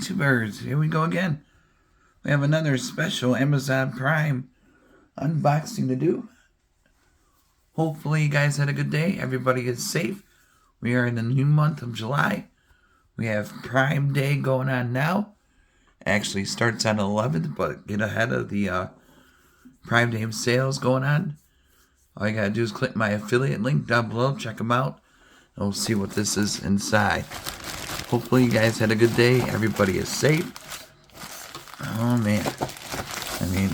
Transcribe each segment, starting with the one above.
YouTubers, here we go again. We have another special Amazon Prime unboxing to do. Hopefully you guys had a good day. Everybody is safe. We are in the new month of July. We have Prime Day going on now. Actually starts on the 11th, but get ahead of the Prime Day sales going on. All you gotta do is click my affiliate link down below. Check them out. And we'll see what this is inside. Hopefully you guys had a good day. Everybody is safe. Oh man. I mean,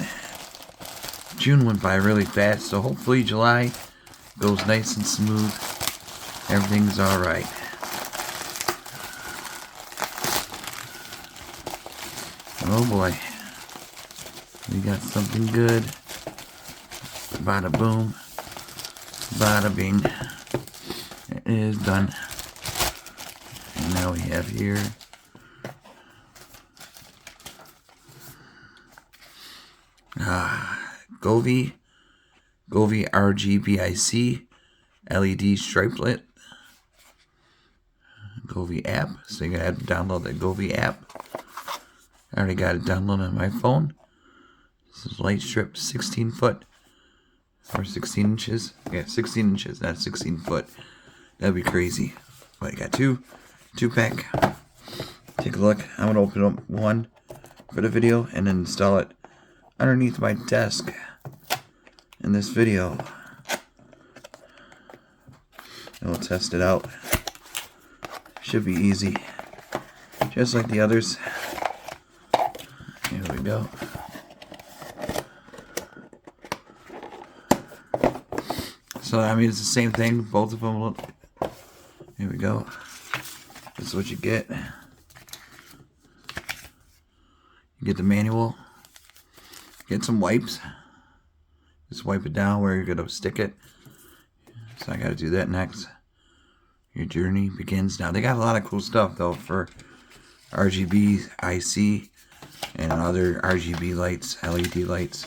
June went by really fast, so hopefully July goes nice and smooth. Everything's alright. Oh boy. We got something good. Bada boom. Bada bing. It is done. And now we have here Govee RGBIC LED stripelet Govee app. So you gotta download the Govee app. I already got it downloaded on my phone. This is light strip, 16 foot or 16 inches. Yeah, 16 inches, not 16 foot. That'd be crazy. But I got two pack. Take a look. I'm gonna open up one for the video and then install it underneath my desk in this video. And we'll test it out. Should be easy. Just like the others. Here we go. So, I mean, it's the same thing. Both of them look. Here we go. This is what you get. You get the manual. Get some wipes. Just wipe it down where you're going to stick it. So I got to do that next. Your journey begins now. They got a lot of cool stuff, though, for RGBIC and other RGB lights, LED lights.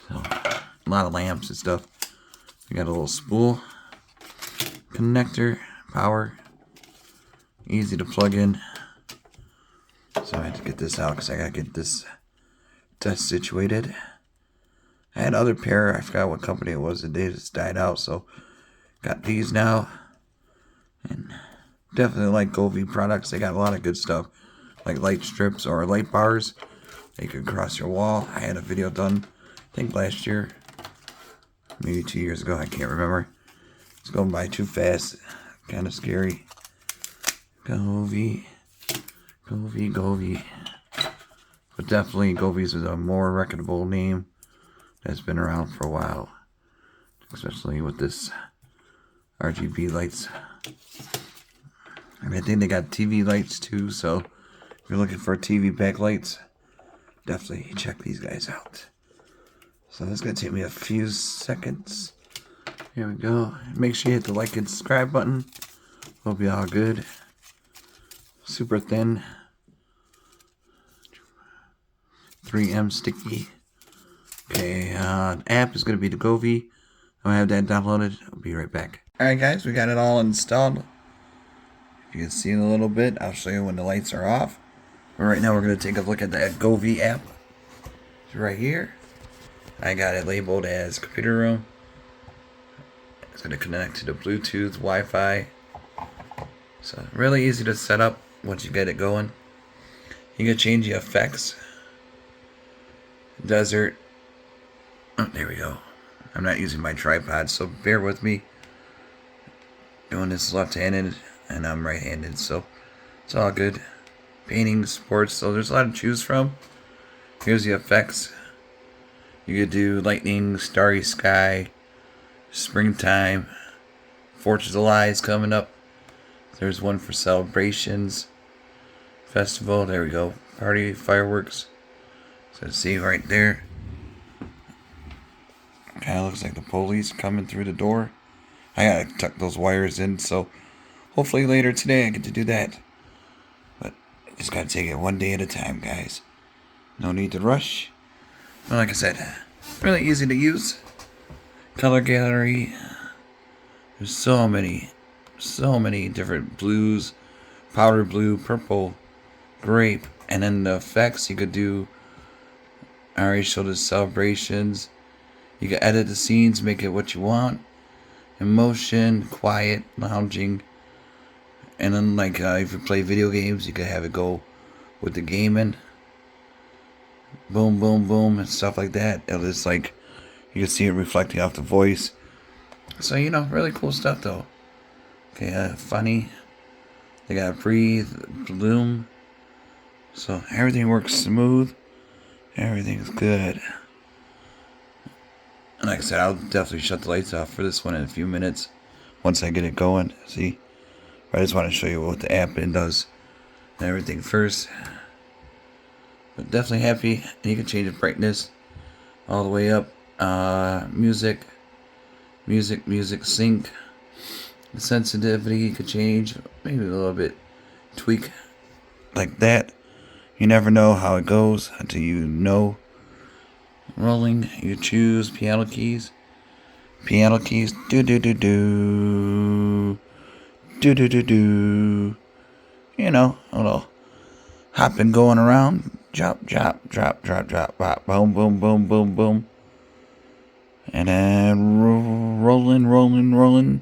So, a lot of lamps and stuff. We got a little spool, connector, power, easy to plug in. So I had to get this out because I got to get this desk situated. I had other pair, I forgot what company it was, they just died out, so got these now. And definitely like Govee products. They got a lot of good stuff, like light strips or light bars that you could cross your wall. I had a video done, I think last year, maybe 2 years ago, I can't remember. It's going by too fast, kind of scary. Govee. But definitely Govee's is a more reputable name that's been around for a while, especially with this RGB lights. And I think they got TV lights too, so if you're looking for TV backlights, definitely check these guys out. So that's going to take me a few seconds. Here we go. Make sure you hit the like and subscribe button. It'll be all good. Super thin. 3M sticky. Okay, app is going to be the Govee. I'm going to have that downloaded. I'll be right back. Alright guys, we got it all installed. If you can see in a little bit, I'll show you when the lights are off. But right now we're going to take a look at that Govee app. It's right here. I got it labeled as computer room. It's going to connect to the Bluetooth, Wi-Fi. So really easy to set up once you get it going. You can change the effects. Desert. Oh, there we go. I'm not using my tripod, so bear with me. Doing this left-handed, and I'm right-handed, so it's all good. Painting, sports, so there's a lot to choose from. Here's the effects. You could do lightning, starry sky, springtime, 4th of July is coming up. There's one for celebrations, festival, there we go, party, fireworks. So see right there. Kind of looks like the police coming through the door. I gotta tuck those wires in, so hopefully later today I get to do that. But I just gotta take it one day at a time, guys. No need to rush. Well, like I said, really easy to use. Color gallery. There's so many different blues. Powder blue, purple, grape, And then the effects, you could do, I already showed the celebrations. You can edit the scenes, make it what you want. Emotion, quiet, lounging. And then like if you play video games, you could have it go with the gaming. Boom, boom, boom, and stuff like that. It'll just like, you can see it reflecting off the voice. So, you know, really cool stuff though. Okay, funny. They got breathe, bloom. So everything works smooth. Everything's good. And like I said, I'll definitely shut the lights off for this one in a few minutes once I get it going. See? I just want to show you what the app does and everything first. But definitely happy. And you can change the brightness all the way up. Music, sync. The sensitivity you could change, maybe a little bit tweak like that. You never know how it goes until you know. Rolling, you choose piano keys. Do do do do. Do do do do. You know, a little hopping going around. Drop, bop, boom, boom, boom, boom, boom. And then rolling.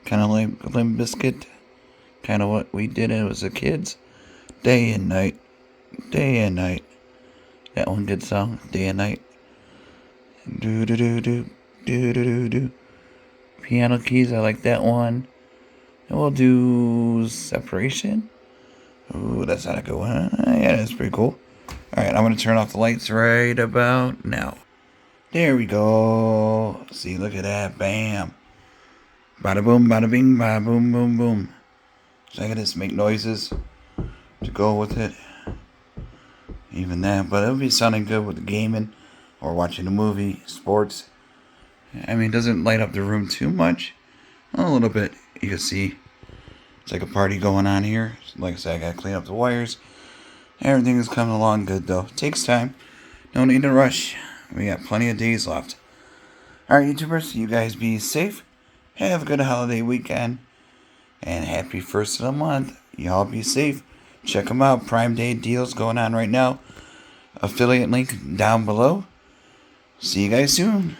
Kind of like Limp Bizkit. Kind of what we did as a kids. Day and night. That one good song. Day and night. Do do do do. Do do do do. Piano keys, I like that one. And we'll do separation. Ooh, that's not a good one. Yeah, that's pretty cool. Alright, I'm going to turn off the lights right about now. There we go. See, look at that. Bam. Bada boom, bada bing, bada boom, boom, boom. So I can just make noises to go with it. Even that. But it'll be sounding good with the gaming or watching a movie, sports. I mean, it doesn't light up the room too much. A little bit. You can see it's like a party going on here. Like I said, I gotta clean up the wires. Everything is coming along good though. It takes time. No need to rush. We got plenty of days left. Alright, YouTubers, you guys be safe. Have a good holiday weekend. And happy first of the month. Y'all be safe. Check them out. Prime Day deals going on right now. Affiliate link down below. See you guys soon.